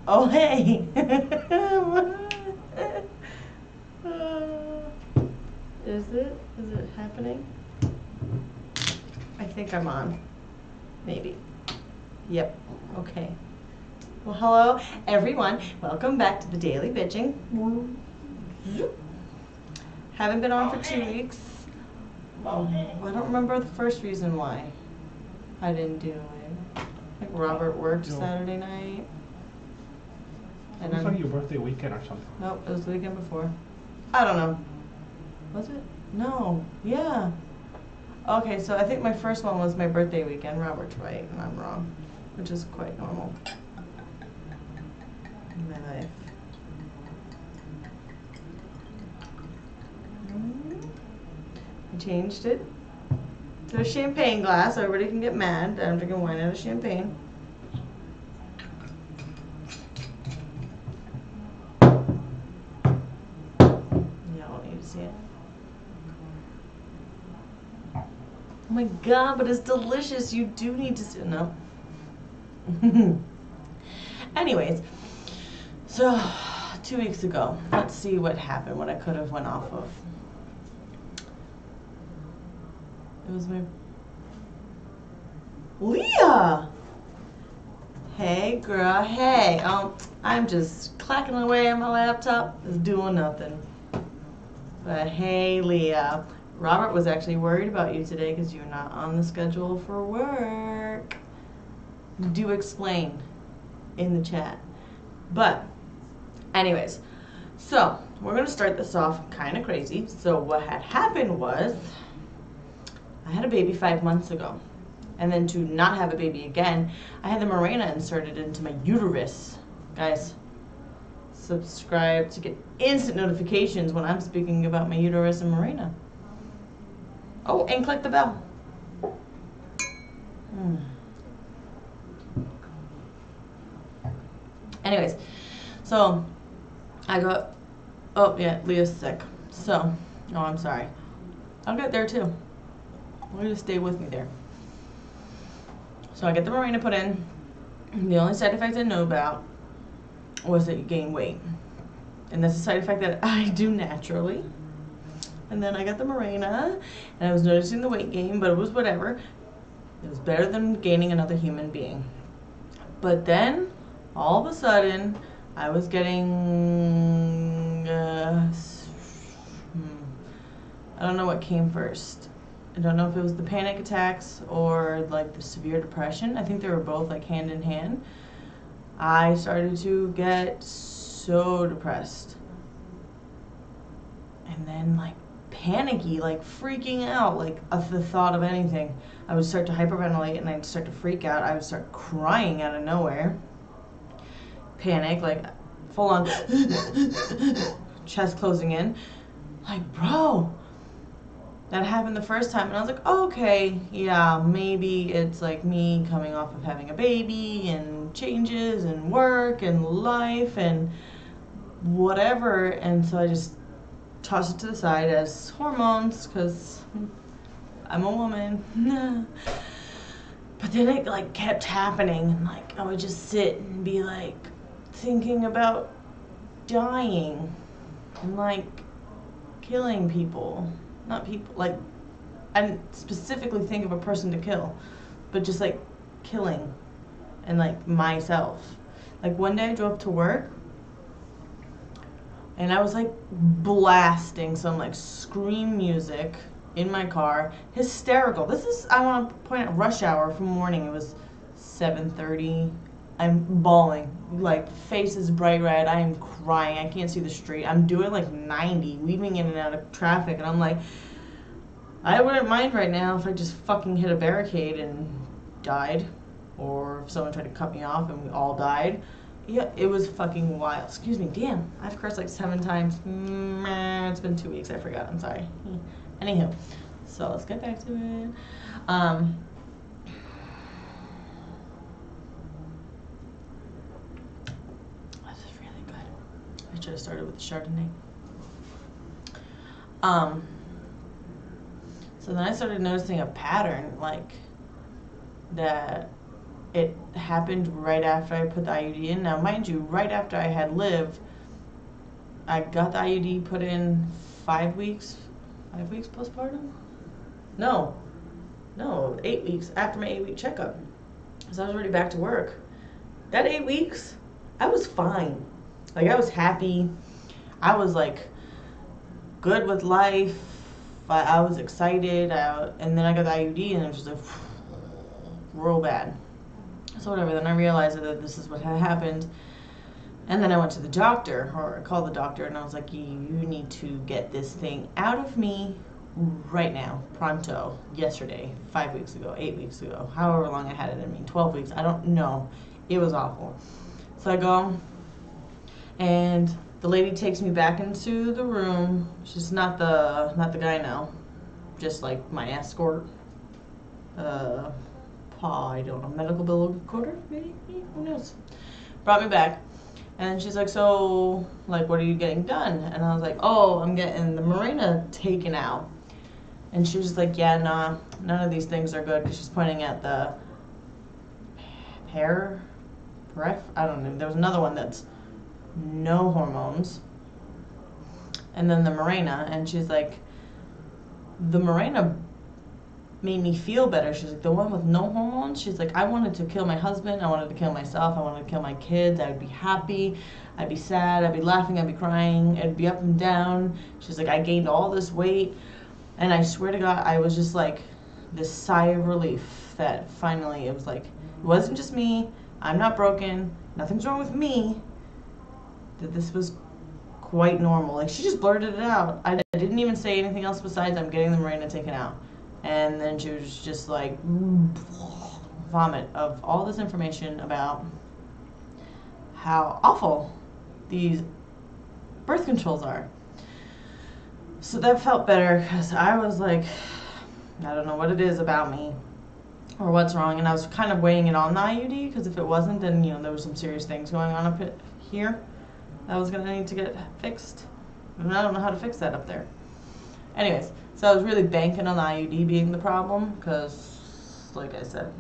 Oh, hey. Is it? Is it happening? I think I'm on. Maybe. Yep. Okay. Well, hello, everyone. Welcome back to the Daily Bitching. Haven't been on for 2 weeks. I don't remember the first reason why I didn't do it. Like Robert worked Saturday night. It was like your birthday weekend or something. Nope, it was the weekend before. I don't know. Was it? No. Yeah. Okay, so I think my first one was my birthday weekend. Robert's right, and I'm wrong, which is quite normal in my life. I changed it to a champagne glass. Everybody can get mad that I'm drinking wine out of champagne. It. Oh my god, but it's delicious. You do need to see it. No. Anyways, so 2 weeks ago, let's see what happened, what I could have went off of. It was my Leah. Hey girl, hey. I'm just clacking away on my laptop, just doing nothing. But hey, Leah, Robert was actually worried about you today because you're not on the schedule for work. Do explain in the chat. But anyways, so we're going to start this off kind of crazy. So what had happened was I had a baby 5 months ago. And then to not have a baby again, I had the Mirena inserted into my uterus. Guys, subscribe to get instant notifications when I'm speaking about my uterus and Mirena. Oh, and click the bell. Anyways, so I got, oh yeah, Leah's sick. So, oh, I'm sorry. I'll get there too. We're gonna stay with me there. So I get the Mirena put in. The only side effect I know about was that you gain weight. And that's a side effect that I do naturally. And then I got the Mirena, and I was noticing the weight gain, but it was whatever. It was better than gaining another human being. But then, all of a sudden, I was getting, I don't know what came first. I don't know if it was the panic attacks or like the severe depression. I think they were both like hand in hand. I started to get so depressed. And then like panicky, like freaking out, like of the thought of anything. I would start to hyperventilate and I'd start to freak out. I would start crying out of nowhere. Panic, like full on chest closing in. Like, bro, that happened the first time and I was like, okay, yeah, maybe it's like me coming off of having a baby and changes and work and life and whatever. And so I just tossed it to the side as hormones because I'm a woman. But then it like kept happening and like I would just sit and be like thinking about dying and like killing people. Not people, like, I didn't specifically think of a person to kill, but just like killing and like myself. Like one day I drove to work and I was like blasting some like scream music in my car, hysterical. This is, I want to point out, rush hour from morning. It was 7:30. I'm bawling, like face is bright red. I am crying. I can't see the street. I'm doing like 90, weaving in and out of traffic, and I'm like, I wouldn't mind right now if I just fucking hit a barricade and died, or if someone tried to cut me off and we all died. Yeah, it was fucking wild. Excuse me, damn, I've cursed like 7 times. It's been 2 weeks, I forgot, I'm sorry. Anywho, so let's get back to it. This is really good. I should have started with the Chardonnay. So then I started noticing a pattern, like, that it happened right after I put the IUD in. Now, mind you, right after I had lived, I got the IUD put in 5 weeks. 5 weeks postpartum? No, 8 weeks after my 8-week checkup. So I was already back to work. That 8 weeks, I was fine. Like, I was happy. I was like good with life. I was excited. And then I got the IUD and it was just like real bad. So whatever, then I realized that this is what had happened. And then I went to the doctor, or I called the doctor, and I was like, you need to get this thing out of me right now, pronto, yesterday, 5 weeks ago, 8 weeks ago, however long I had it in me, 12 weeks, I don't know. It was awful. So I go, and the lady takes me back into the room. She's not the guy now, just like my escort. I don't know, medical bill of quarter, maybe, who knows. Brought me back, and she's like, so, like, what are you getting done? And I was like, oh, I'm getting the Mirena taken out. And she was just like, yeah, nah, none of these things are good, because she's pointing at the I don't know, there was another one that's no hormones, and then the Mirena, and she's like, the Mirena made me feel better. She's like, the one with no hormones, she's like, I wanted to kill my husband, I wanted to kill myself, I wanted to kill my kids, I would be happy, I'd be sad, I'd be laughing, I'd be crying, I'd be up and down. She's like, I gained all this weight, and I swear to God, I was just like, this sigh of relief that finally it was like, it wasn't just me, I'm not broken, nothing's wrong with me, that this was quite normal. Like, she just blurted it out. I didn't even say anything else besides, I'm getting the Mirena taken out. And then she was just like, vomit of all this information about how awful these birth controls are. So that felt better, because I was like, I don't know what it is about me or what's wrong. And I was kind of weighing it on the IUD, because if it wasn't, then, there were some serious things going on up here that was going to need to get fixed. And I don't know how to fix that up there. Anyways, so I was really banking on the IUD being the problem, because, like I said,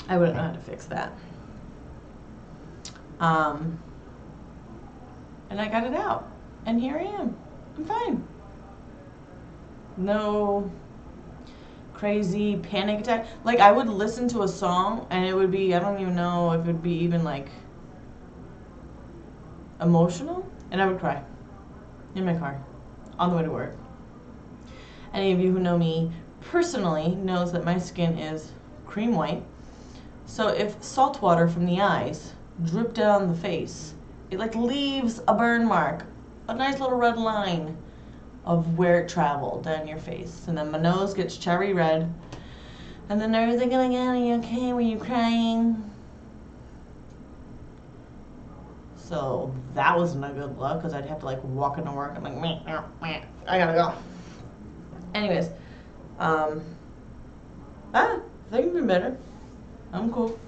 I wouldn't know how to fix that. And I got it out, and here I am. I'm fine. No crazy panic attack. Like, I would listen to a song, and it would be, I don't even know if it would be even, like, emotional, and I would cry in my car on the way to work. Any of you who know me personally knows that my skin is cream white. So if salt water from the eyes dripped down the face, it like leaves a burn mark, a nice little red line of where it traveled down your face. And then my nose gets cherry red. And then they're thinking like, are you okay? Were you crying? So that wasn't a good look, because I'd have to like walk into work. I'm like, meh, I gotta go. Anyways, things have been better. I'm cool.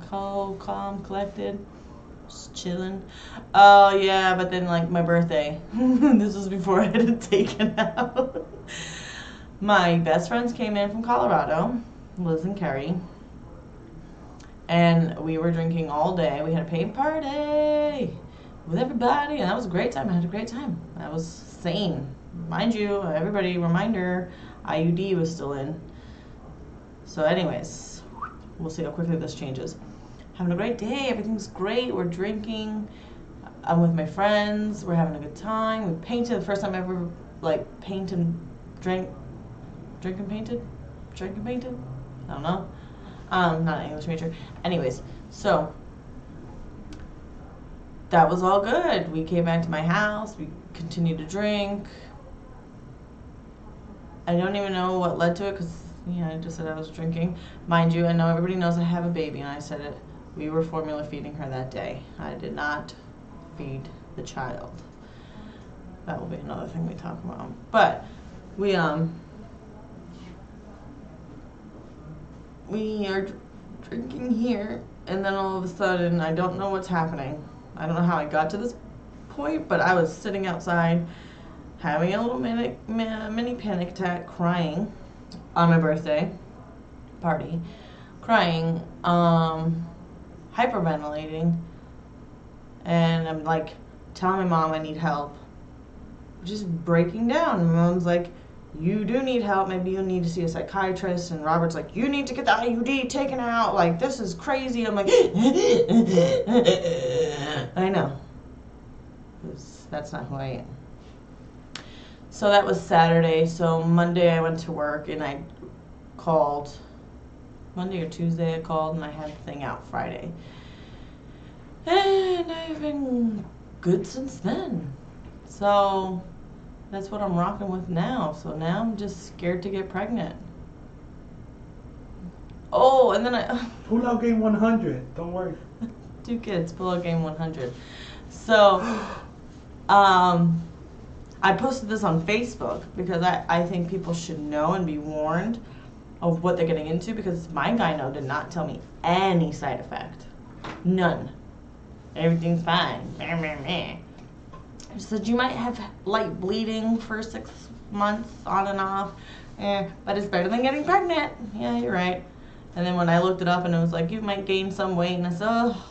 Calm, collected, just chilling. Oh yeah, but then like my birthday, this was before I had it taken out. My best friends came in from Colorado, Liz and Carrie. And we were drinking all day. We had a paint party with everybody, and that was a great time. I had a great time. I was sane. Mind you, everybody, reminder, IUD was still in. So anyways, we'll see how quickly this changes. Having a great day. Everything's great. We're drinking. I'm with my friends. We're having a good time. We painted. The first time I ever, like, paint and drink and painted? Drink and painted? I don't know. Not an English major. Anyways, so that was all good. We came back to my house. We continued to drink. I don't even know what led to it, because, I just said I was drinking. Mind you, I know everybody knows I have a baby, and I said it. We were formula feeding her that day. I did not feed the child. That will be another thing we talk about. But we are drinking here, and then all of a sudden, I don't know what's happening. I don't know how I got to this point, but I was sitting outside having a little mini panic attack, crying on my birthday party. crying, hyperventilating, and I'm like telling my mom I need help, just breaking down. My mom's like, you do need help, maybe you need to see a psychiatrist, and Robert's like, you need to get the IUD taken out, like, this is crazy. I'm like, I know, that's not who I am. So that was Saturday. So Monday I went to work and I called, Monday or Tuesday I called, and I had the thing out Friday. And I've been good since then. So that's what I'm rocking with now. So now I'm just scared to get pregnant. Oh, and then pull out game 100. Don't worry. 2 kids, pull out game 100. So, I posted this on Facebook because I think people should know and be warned of what they're getting into, because my gyno did not tell me any side effect. None. Everything's fine. She said you might have light bleeding for 6 months on and off, but it's better than getting pregnant. Yeah, you're right. And then when I looked it up and it was like, you might gain some weight, and I said, oh,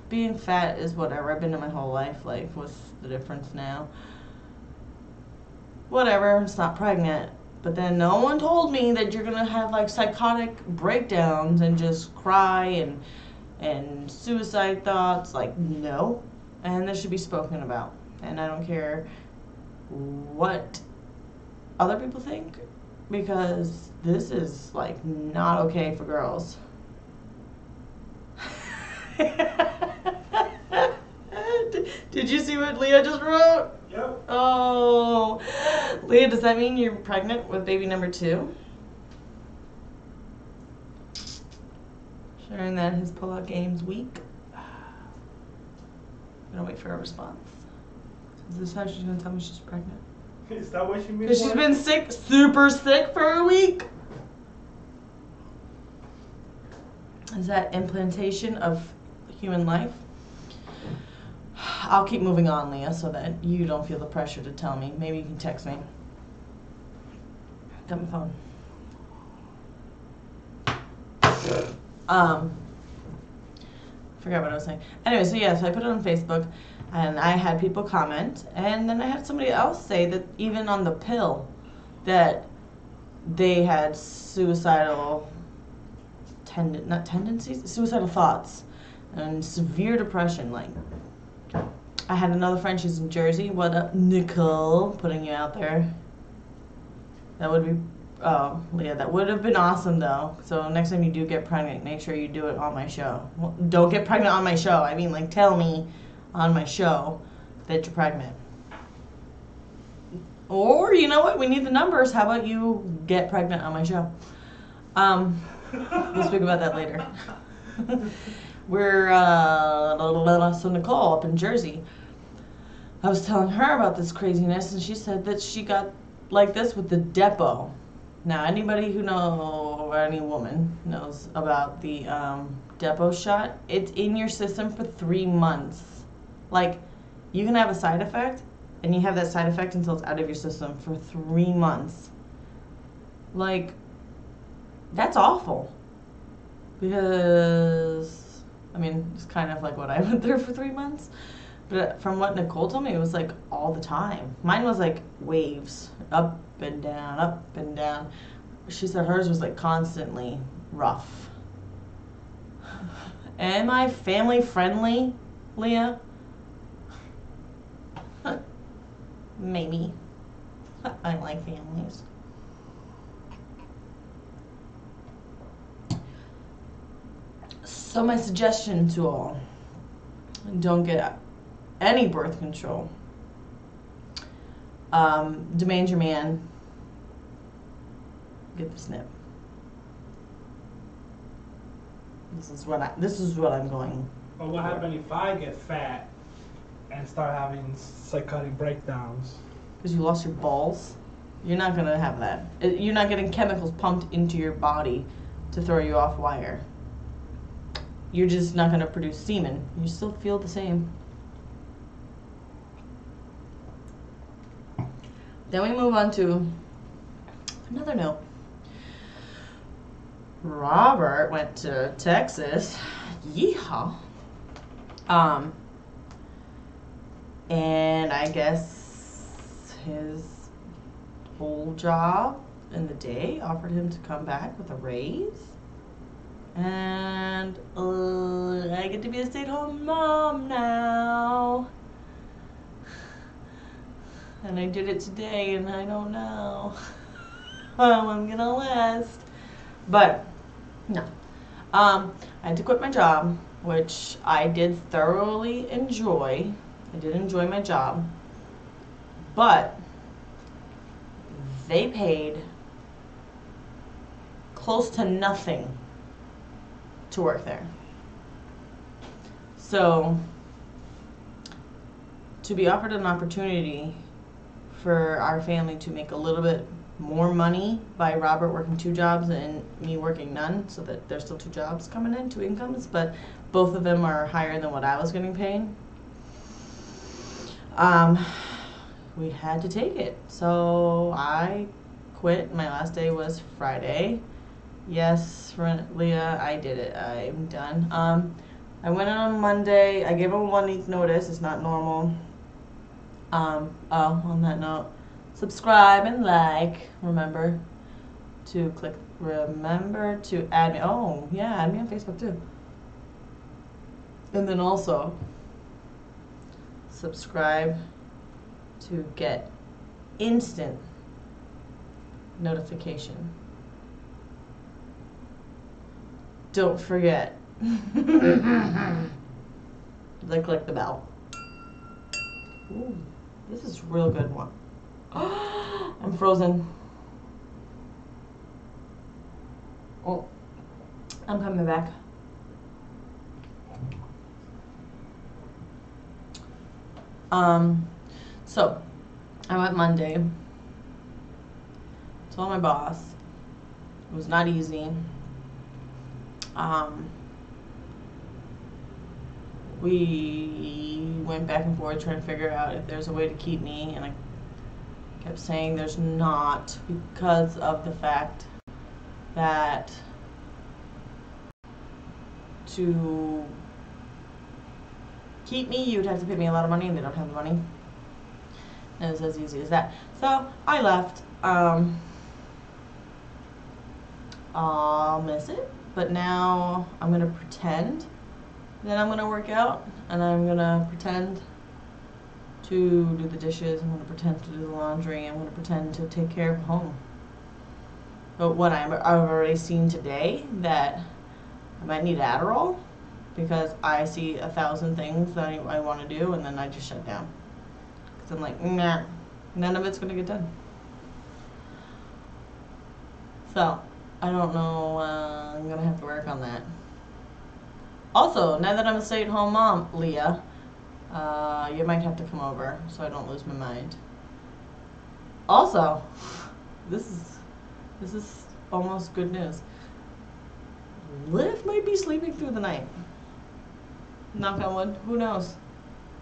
being fat is whatever. I've been in my whole life. Like, what's the difference now? Whatever, it's not pregnant. But then no one told me that you're gonna have like psychotic breakdowns and just cry and suicide thoughts. Like, no. And this should be spoken about. And I don't care what other people think, because this is like not okay for girls. Did you see what Leah just wrote? Yep. Oh, Leah, does that mean you're pregnant with baby number 2? Sharing that his pull-out game's weak. I'm gonna wait for a response. Is this how she's gonna tell me she's pregnant? Is that what she means? Because she's been sick, super sick for a week. Is that implantation of human life? I'll keep moving on, Leah, so that you don't feel the pressure to tell me. Maybe you can text me. Got my phone. Forgot what I was saying. Anyway, so yeah, so I put it on Facebook, and I had people comment, and then I had somebody else say that even on the pill, that they had suicidal suicidal thoughts and severe depression. Like, I had another friend, she's in Jersey. What up, Nicole? Putting you out there. That would be, oh, Leah, that would have been awesome though. So next time you do get pregnant, make sure you do it on my show. Well, don't get pregnant on my show. I mean, like, tell me on my show that you're pregnant. Or, you know what? We need the numbers. How about you get pregnant on my show? We'll speak about that later. We're, so Nicole up in Jersey, I was telling her about this craziness, and she said that she got like this with the Depo. Now, anybody who knows, or any woman knows about the Depo shot, it's in your system for 3 months. Like, you can have a side effect, and you have that side effect until it's out of your system for 3 months. Like, that's awful. Because, I mean, it's kind of like what I went through for 3 months. But from what Nicole told me, it was like all the time. Mine was like waves, up and down, up and down. She said hers was like constantly rough. Am I family friendly, Leah? Maybe. I like families. So my suggestion to all, don't get any birth control. Demand your man get the snip. This is what I'm going. But what happens if I get fat and start having psychotic breakdowns? Because you lost your balls. You're not gonna have that. You're not getting chemicals pumped into your body to throw you off wire. You're just not gonna produce semen. You still feel the same. Then we move on to another note. Robert went to Texas. Yeehaw. And I guess his old job in the day offered him to come back with a raise. And I get to be a stay-at-home mom now. And I did it today, and I don't know how I'm gonna last. But no, I had to quit my job, which I did thoroughly enjoy. I did enjoy my job, but they paid close to nothing to work there. So to be offered an opportunity for our family to make a little bit more money by Robert working 2 jobs and me working none, so that there's still 2 jobs coming in, 2 incomes, but both of them are higher than what I was getting paid. We had to take it. So I quit. My last day was Friday. Yes, Leah, I did it. I'm done. I went in on Monday. I gave them a 1-week notice. It's not normal. On that note, subscribe and like. Remember to add me. Oh, yeah, add me on Facebook too. And then also subscribe to get instant notification. Don't forget. Click the bell. Ooh, this is a real good one. I'm frozen. Oh, I'm coming back. So I went Monday. Told my boss it was not easy. We went back and forth trying to figure out if there's a way to keep me, and I kept saying there's not, because of the fact that to keep me, you'd have to pay me a lot of money, and they don't have the money. And it's as easy as that. So I left. I'll miss it, but now I'm gonna pretend that I'm gonna work out, and I'm gonna pretend to do the dishes. I'm gonna pretend to do the laundry. I'm gonna pretend to take care of home. But what I've already seen today, that I might need Adderall, because I see 1,000 things that I want to do, and then I just shut down. Because I'm like, nah, none of it's going to get done. So, I don't know, I'm going to have to work on that. Also, now that I'm a stay-at-home mom, Leah, you might have to come over so I don't lose my mind. Also, this is almost good news. Liv might be sleeping through the night. Knock on wood. Who knows?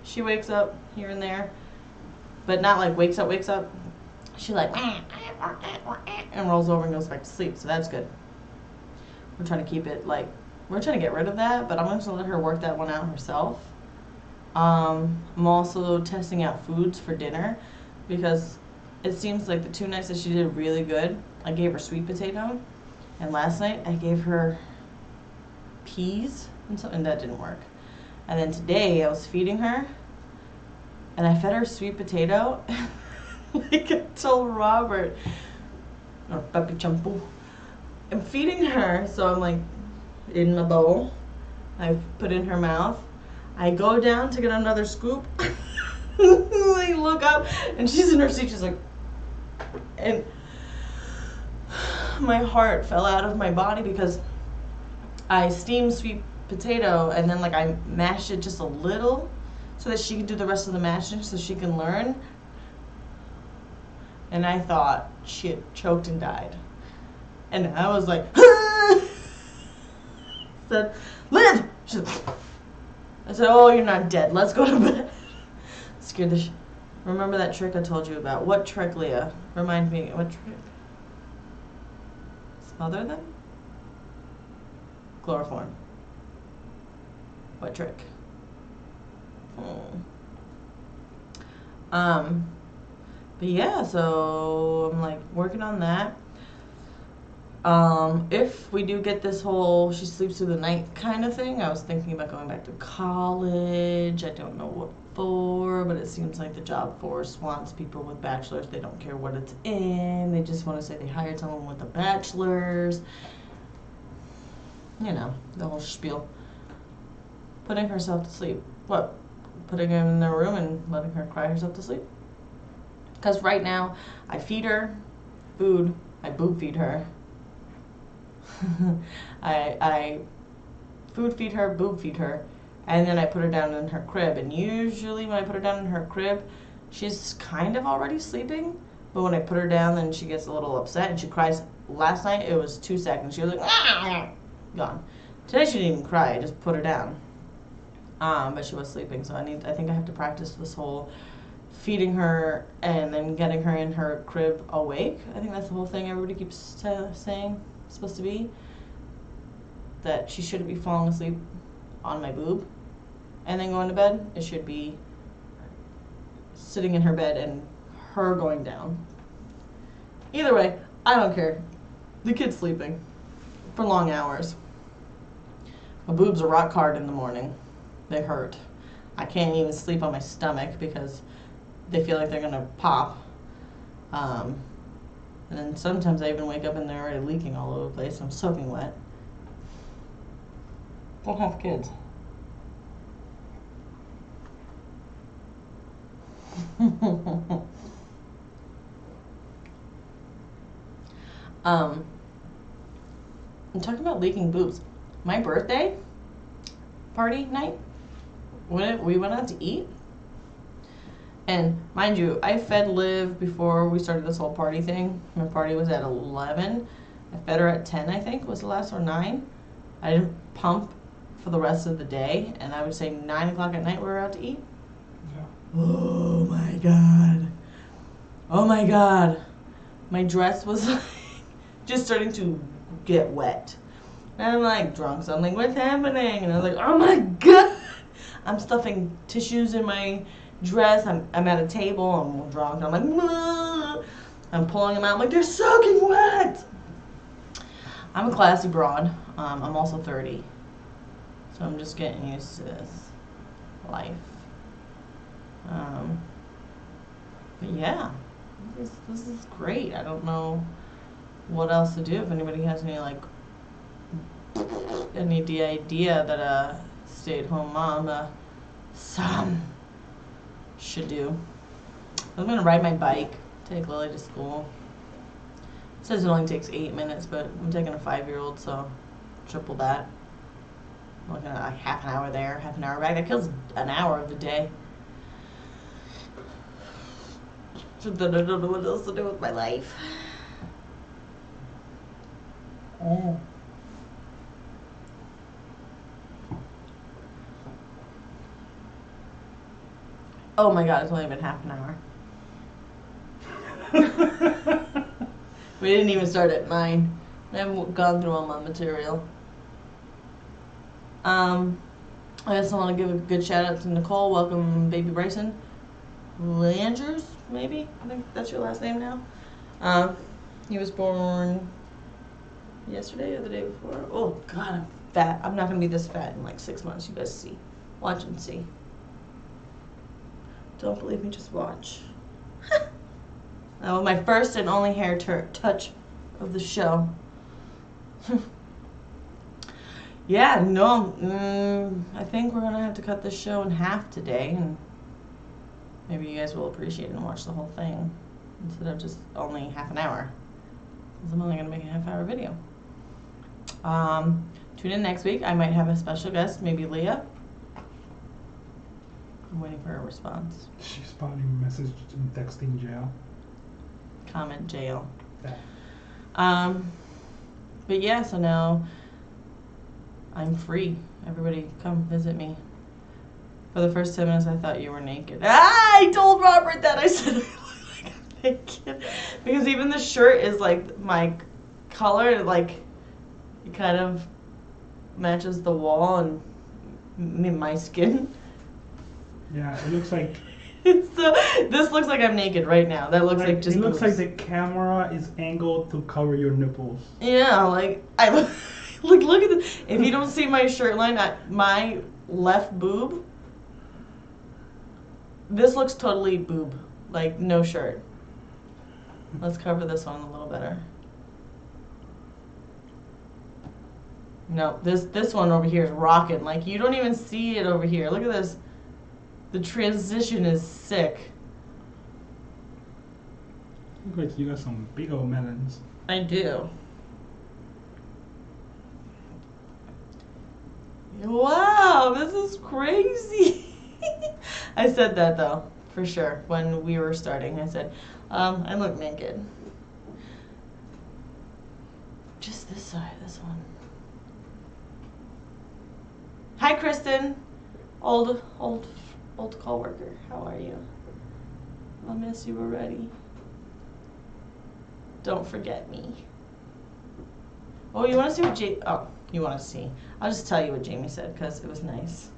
She wakes up here and there, but not like wakes up. She like and rolls over and goes back to sleep. So that's good. We're trying to keep it like, we're trying to get rid of that, but I'm going to let her work that one out herself. I'm also testing out foods for dinner, because it seems like the 2 nights that she did really good. I gave her sweet potato, and last night I gave her peas and that didn't work. And then today I was feeding her, and I fed her sweet potato. Like I told Robert, or Papi Champu, I'm feeding her, so I'm like in my bowl. I put in her mouth. I go down to get another scoop. I look up, and she's in her seat. She's like, and my heart fell out of my body, because I steamed sweet potato, and then like I mashed it just a little so that she could do the rest of the mashing so she can learn. And I thought she had choked and died. And I was like, said, Liv! I said, oh, you're not dead. Let's go to bed. Scared the Remember that trick I told you about? What trick, Leah? Remind me, what trick? Smother them? Chloroform. What trick? But yeah, so I'm like working on that. If we do get this whole she sleeps through the night kind of thing, I was thinking about going back to college. I don't know what for, but it seems like the job force wants people with bachelors. They don't care what it's in. They just want to say they hired someone with a bachelor's. You know, the whole spiel. Putting herself to sleep. What? Putting her in their room and letting her cry herself to sleep? Because right now, I feed her food. I boob feed her. I food feed her, boob feed her, and then I put her down in her crib. And usually when I put her down in her crib, she's kind of already sleeping. But when I put her down, then she gets a little upset and she cries. Last night it was 2 seconds. She was like, ah! Gone. Today she didn't even cry. I just put her down. But she was sleeping, so I think I have to practice this whole feeding her and then getting her in her crib awake. I think that's the whole thing everybody keeps saying it's supposed to be. That she shouldn't be falling asleep on my boob and then going to bed. It should be sitting in her bed and her going down. Either way, I don't care. The kid's sleeping for long hours. My boobs are rock hard in the morning. They hurt. I can't even sleep on my stomach because they feel like they're gonna pop. And then sometimes I even wake up and they're already leaking all over the place. I'm soaking wet. Don't have kids. I'm talking about leaking boobs. My birthday party night, when we went out to eat, and mind you, I fed Liv before we started this whole party thing. My party was at 11. I fed her at 10, I think, was the last, or 9. I didn't pump for the rest of the day, and I would say 9 o'clock at night we were out to eat. Yeah. Oh my god. Oh my god. My dress was like just starting to get wet. And I'm like drunk, so I'm like, what's happening? And I was like, oh my god. I'm stuffing tissues in my dress. I'm at a table. I'm drunk. I'm like, Mah! I'm pulling them out. I'm like, they're soaking wet. I'm a classy broad. I'm also 30. So I'm just getting used to this life. But yeah, this is great. I don't know what else to do. If anybody has any idea that a stay-at-home mom some should do. I'm gonna ride my bike, take Lily to school. It says it only takes 8 minutes, but I'm taking a 5-year-old, so triple that. I'm looking at like half an hour there, half an hour back. That kills an hour of the day. So then I don't know what else to do with my life. Oh. Oh my god, it's only been half an hour. We didn't even start at 9. I haven't gone through all my material. I also want to give a good shout out to Nicole. Welcome, baby Bryson. Landers, maybe? I think that's your last name now. He was born yesterday or the day before. Oh god, I'm fat. I'm not going to be this fat in like 6 months. You guys see. Watch and see. Don't believe me, just watch. That was my first and only hair touch of the show. Yeah, no, I think we're gonna have to cut this show in half today, and maybe you guys will appreciate it and watch the whole thing instead of just only half an hour, because I'm only gonna make a half-hour video. Tune in next week. I might have a special guest, maybe Leah. I'm waiting for a response. She's probably messaged and texting jail. Comment jail. Yeah. But yeah, so now I'm free. Everybody come visit me. For the first 10 minutes I thought you were naked. I told Robert that. I said I look like I'm naked. Because even the shirt is like my color, like it kind of matches the wall and my skin. Yeah, it looks like. So this looks like I'm naked right now. That looks like just. It looks boobs. like the camera is angled to cover your nipples. Yeah, like I look at this. If you don't see my shirt line at my left boob, this looks totally boob, like no shirt. Let's cover this one a little better. No, this one over here is rocking. Like you don't even see it over here. Look at this. The transition is sick. Look like you got some big old melons. I do. Wow, this is crazy. I said that though, for sure, when we were starting. I said, I look naked. Just this side, this one. Hi, Kristen. Old co-worker. How are you? I'll miss you already. Don't forget me. Oh, you want to see what oh, you want to see. I'll just tell you what Jamie said because it was nice.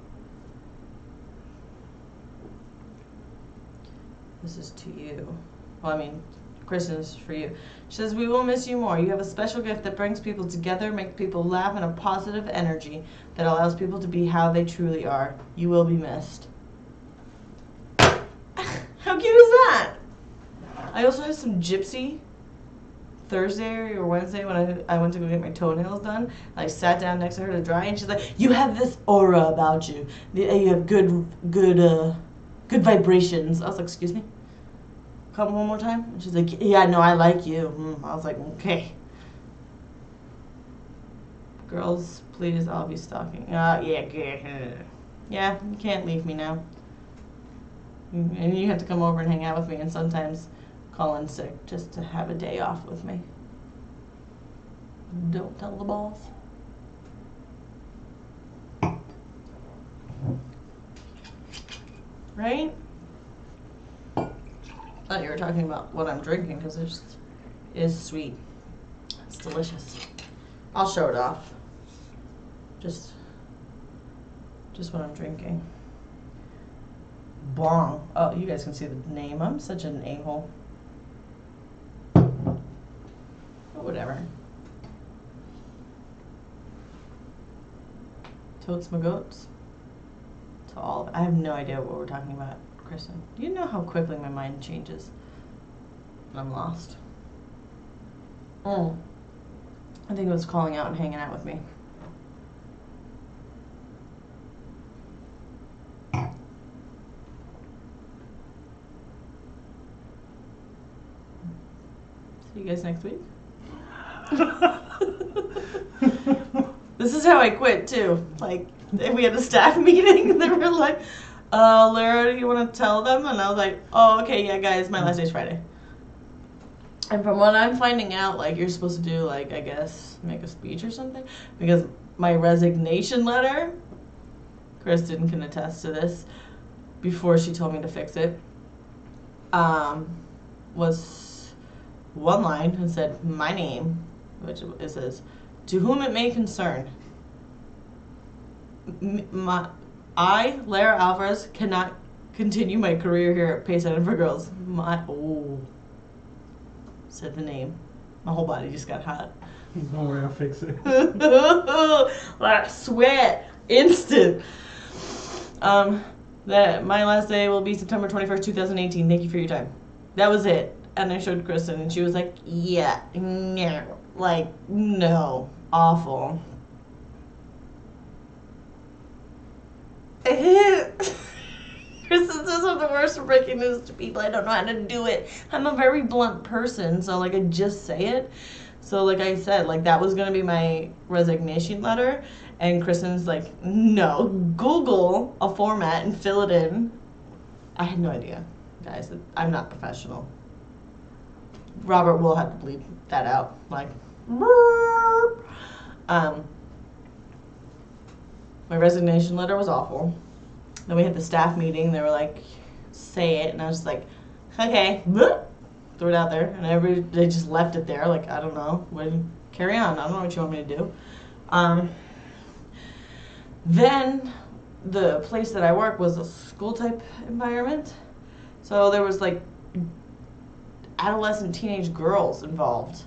This is to you. Well, I mean, Kristen's for you. She says, we will miss you more. You have a special gift that brings people together, makes people laugh, and a positive energy that allows people to be how they truly are. You will be missed. How cute is that? I also have some Gypsy Thursday or Wednesday when I went to go get my toenails done. I sat down next to her to dry, and she's like, "You have this aura about you. You have good vibrations." I was like, "Excuse me? Come one more time?" And she's like, "Yeah, no, I like you." I was like, "Okay." Girls, please, I'll be stalking. Yeah, you can't leave me now. And you have to come over and hang out with me, and sometimes call in sick just to have a day off with me. Don't tell the boss. Right? Thought you were talking about what I'm drinking because it is sweet. It's delicious. I'll show it off. Just what I'm drinking. Bong. Oh, you guys can see the name. I'm such an a-hole. But whatever. Totes my goats. To all. I have no idea what we're talking about, Kristen. You know how quickly my mind changes. I'm lost. I think it was calling out and hanging out with me. See you guys next week. This is how I quit too. Like, we had a staff meeting, they were like, Lara, do you want to tell them? And I was like, oh, okay, yeah, guys, my last day's Friday. And from what I'm finding out, like, you're supposed to do, like, I guess, make a speech or something. Because my resignation letter, Kristen can attest to this, before she told me to fix it, was one line and said, my name, which it says, to whom it may concern. I, Lara Alvarez, cannot continue my career here at Pay Center for Girls. Said the name. My whole body just got hot. Don't worry, I'll fix it. Like sweat, instant. That my last day will be September 21st, 2018. Thank you for your time. That was it. And I showed Kristen, and she was like, yeah, no, like, no, awful. Kristen says I'm the worst for breaking news to people. I don't know how to do it. I'm a very blunt person, so like I just say it. So like I said, like that was gonna be my resignation letter, and Kristen's like, no, Google a format and fill it in. I had no idea, guys. I'm not professional. Robert will have to bleep that out, like. My resignation letter was awful. Then we had the staff meeting. They were like, say it. And I was like, okay. Threw it out there. And they just left it there. Like, I don't know. Carry on. I don't know what you want me to do. Then the place that I work was a school type environment. So there was like adolescent teenage girls involved.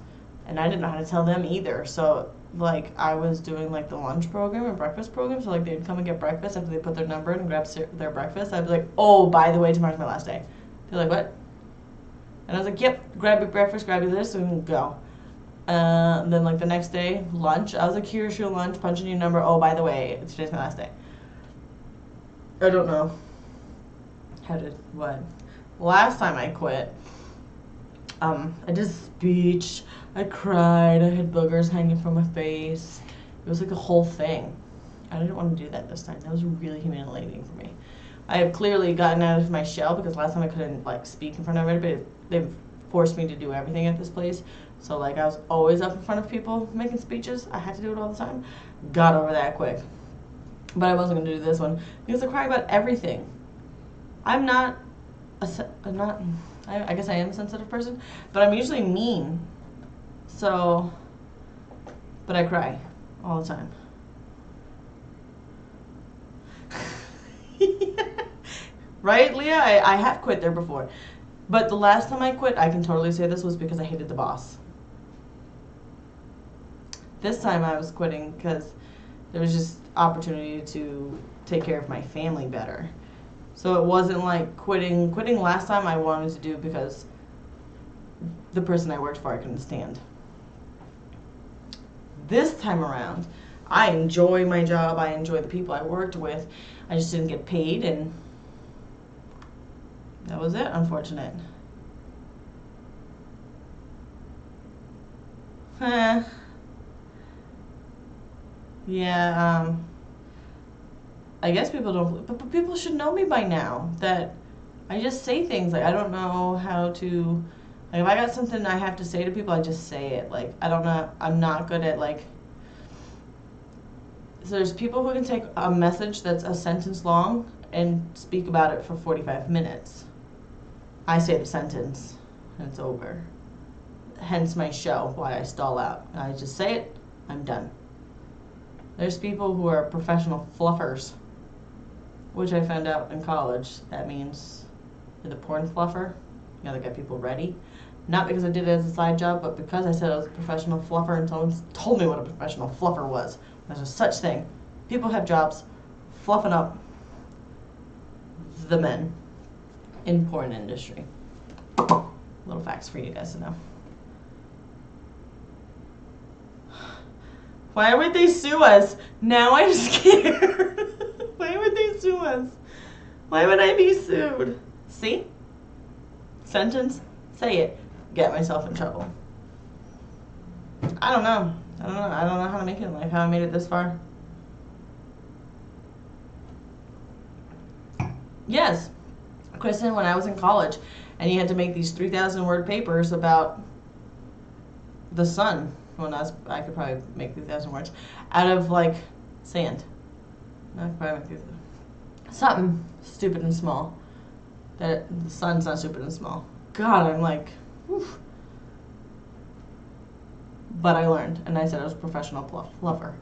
And I didn't know how to tell them either. So like I was doing like the lunch program and breakfast program. So like they'd come and get breakfast after they put their number in and grab their breakfast. I'd be like, oh, by the way, tomorrow's my last day. They're like, what? And I was like, yep, grab your breakfast, grab your this, and go. And then like the next day, lunch. I was like, here's your lunch, punch in your number. Oh, by the way, today's my last day. I don't know. How did what? Last time I quit, I did a speech. I cried. I had boogers hanging from my face. It was like a whole thing. I didn't want to do that this time. That was really humiliating for me. I have clearly gotten out of my shell because last time I couldn't like speak in front of everybody. They've forced me to do everything at this place. So like I was always up in front of people making speeches. I had to do it all the time. Got over that quick. But I wasn't gonna do this one because I cry about everything. I guess I am a sensitive person, but I'm usually mean. So, but I cry all the time. Right, Leah? I have quit there before. But the last time I quit, I can totally say this was because I hated the boss. This time I was quitting because there was just opportunity to take care of my family better. So it wasn't like quitting. Quitting last time I wanted to do because the person I worked for I couldn't stand. This time around, I enjoy my job. I enjoy the people I worked with. I just didn't get paid, and that was it. Unfortunate. Yeah, I guess people don't, but people should know me by now that I just say things like I don't know how to, like if I got something I have to say to people, I just say it. Like I don't know, I'm not good at like, so there's people who can take a message that's a sentence long and speak about it for 45 minutes. I say the sentence and it's over. Hence my show, why I stall out. I just say it, I'm done. There's people who are professional fluffers, which I found out in college. That means you're the porn fluffer. You gotta get people ready. Not because I did it as a side job, but because I said I was a professional fluffer and someone told me what a professional fluffer was. There's a such thing. People have jobs fluffing up the men in porn industry. Little facts for you guys to know. Why would they sue us? Now I'm scared. Why would they sue us? Why would I be sued? See? Sentence, say it. Get myself in trouble. I don't know. I don't know how to make it in life, how I made it this far. Yes. Kristen, when I was in college, and you had to make these 3,000 word papers about the sun. When I could probably make 3,000 words out of like sand. I could probably make something stupid and small. That the sun's not stupid and small. God, I'm like, whew. But I learned, and I said I was a professional fluffer.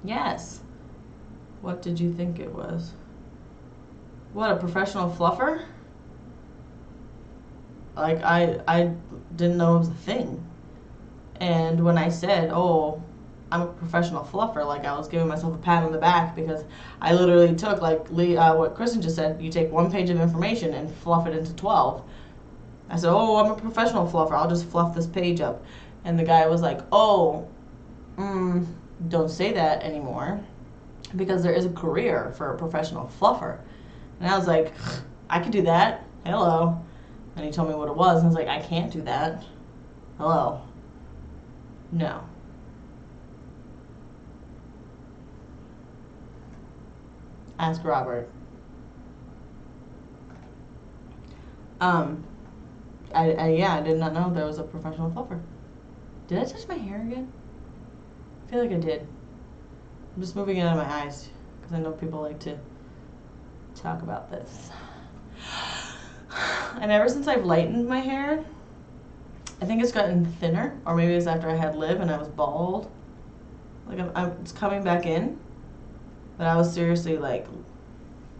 Yes. What did you think it was? What, a professional fluffer? Like, I didn't know it was a thing. And when I said, oh, I'm a professional fluffer, like I was giving myself a pat on the back because I literally took, like what Kristen just said, you take one page of information and fluff it into 12. I said, oh, I'm a professional fluffer, I'll just fluff this page up. And the guy was like, oh, don't say that anymore because there is a career for a professional fluffer. And I was like, I could do that. Hello. And he told me what it was, and I was like, I can't do that. Hello. No. Ask Robert. I did not know there was a professional fluffer. Did I touch my hair again? I feel like I did. I'm just moving it out of my eyes, because I know people like to talk about this. And ever since I've lightened my hair, I think it's gotten thinner, or maybe it's after I had Liv and I was bald. Like it's coming back in. But I was seriously like,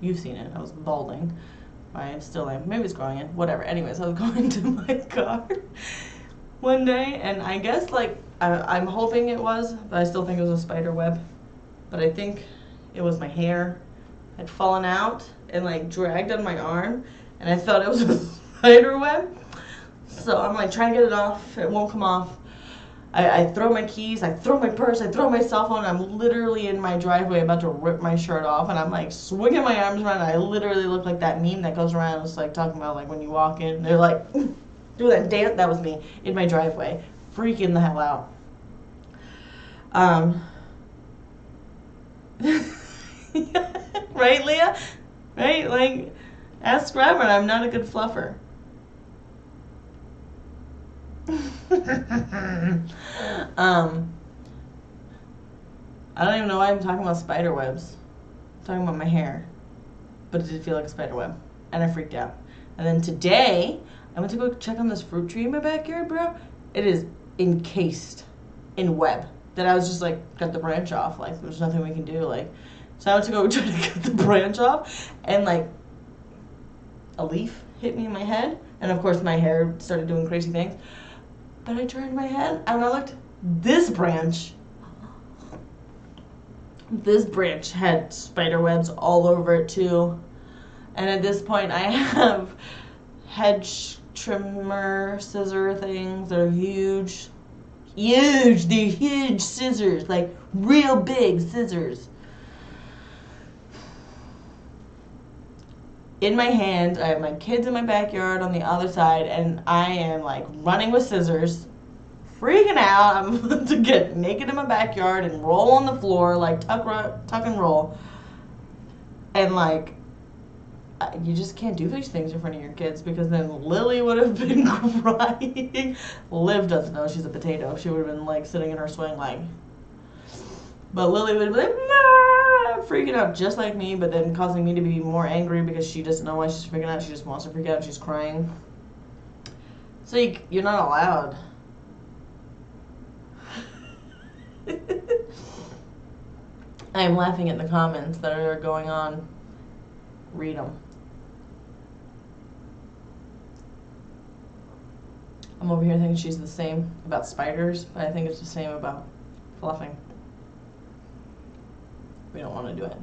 you've seen it. I was balding. I still am. Maybe it's growing in. Whatever. Anyways, I was going to my car one day, and I guess like I'm hoping it was, but I still think it was a spider web. But I think it was my hair had fallen out and like dragged on my arm, and I thought it was a spider web. So I'm like trying to get it off. It won't come off. I throw my keys, I throw my purse, I throw my cell phone. I'm literally in my driveway about to rip my shirt off, and I'm like swinging my arms around. And I literally look like that meme that goes around. It's like talking about like when you walk in, they're like do that dance. That was me in my driveway, freaking the hell out. Right, Leah? Right? Like, ask Robert. I'm not a good fluffer. I don't even know why I'm talking about spider webs. I'm talking about my hair. But it did feel like a spider web. And I freaked out. And then today, I went to go check on this fruit tree in my backyard, bro. It is encased in web. That I was just like, cut the branch off. Like, there's nothing we can do. Like, so I went to go try to cut the branch off. And like, a leaf hit me in my head. And of course, my hair started doing crazy things. But I turned my head, and when I looked, this branch had spider webs all over it too. And at this point, I have hedge trimmer scissor things. They're huge. Huge. They're huge scissors, like real big scissors. In my hand, I have my kids in my backyard on the other side, and I am like running with scissors, freaking out. I'm about to get naked in my backyard and roll on the floor, like tuck and roll. And like, you just can't do these things in front of your kids, because then Lily would have been crying. Liv doesn't know she's a potato. She would have been like sitting in her swing like. But Lily would be like, nah, freaking out just like me, but then causing me to be more angry because she doesn't know why she's freaking out. She just wants to freak out. She's crying. So you're not allowed. I'm laughing at the comments that are going on. Read them. I'm over here thinking she's the same about spiders, but I think it's the same about fluffing. We don't want to do it.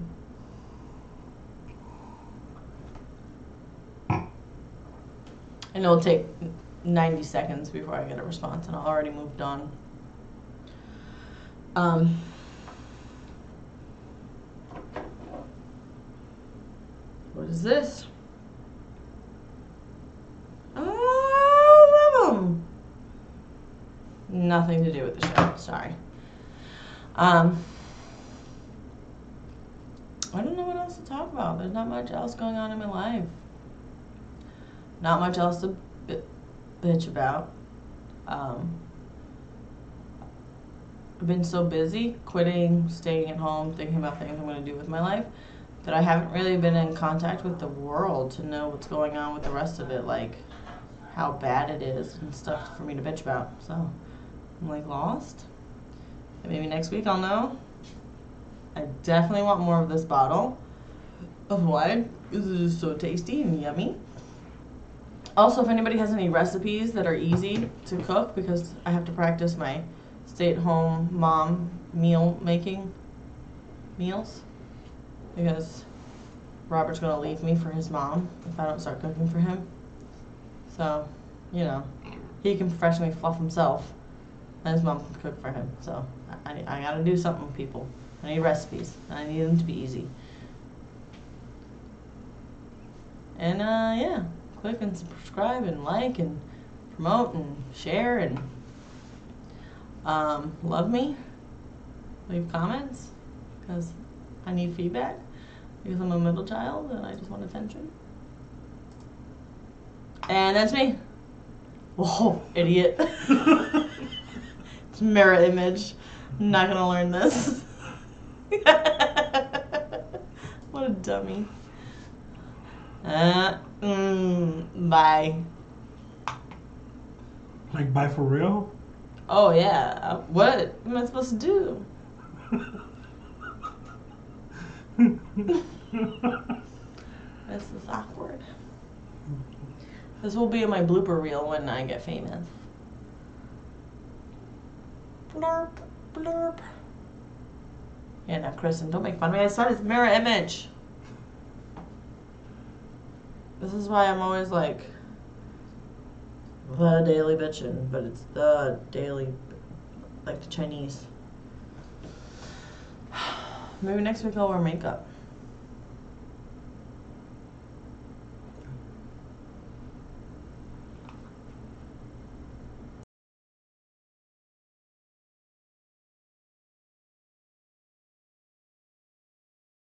And it'll take 90 seconds before I get a response, and I already moved on. What is this? Oh, love them. Nothing to do with the show. Sorry. I don't know what else to talk about. There's not much else going on in my life. Not much else to bitch about. I've been so busy quitting, staying at home, thinking about things I'm going to do with my life, that I haven't really been in contact with the world to know what's going on with the rest of it, like how bad it is and stuff for me to bitch about. So I'm like lost. And maybe next week I'll know. I definitely want more of this bottle of wine because it is so tasty and yummy. Also, if anybody has any recipes that are easy to cook, because I have to practice my stay-at-home mom meals, because Robert's going to leave me for his mom if I don't start cooking for him. So, you know, he can professionally fluff himself, and his mom can cook for him. So I got to do something, people. I need recipes, and I need them to be easy. And yeah, click and subscribe and like and promote and share and love me. Leave comments, because I need feedback, because I'm a middle child and I just want attention. And that's me. Whoa, idiot. It's mirror image. I'm not gonna learn this. What a dummy. Bye. Like, bye for real? Oh yeah. What am I supposed to do? This is awkward. This will be in my blooper reel when I get famous. Blurp, blurp. Yeah, now Kristen, don't make fun of me. I said it's mirror image. This is why I'm always like the daily bitchin', but it's the daily, like the Chinese. Maybe next week I'll wear makeup.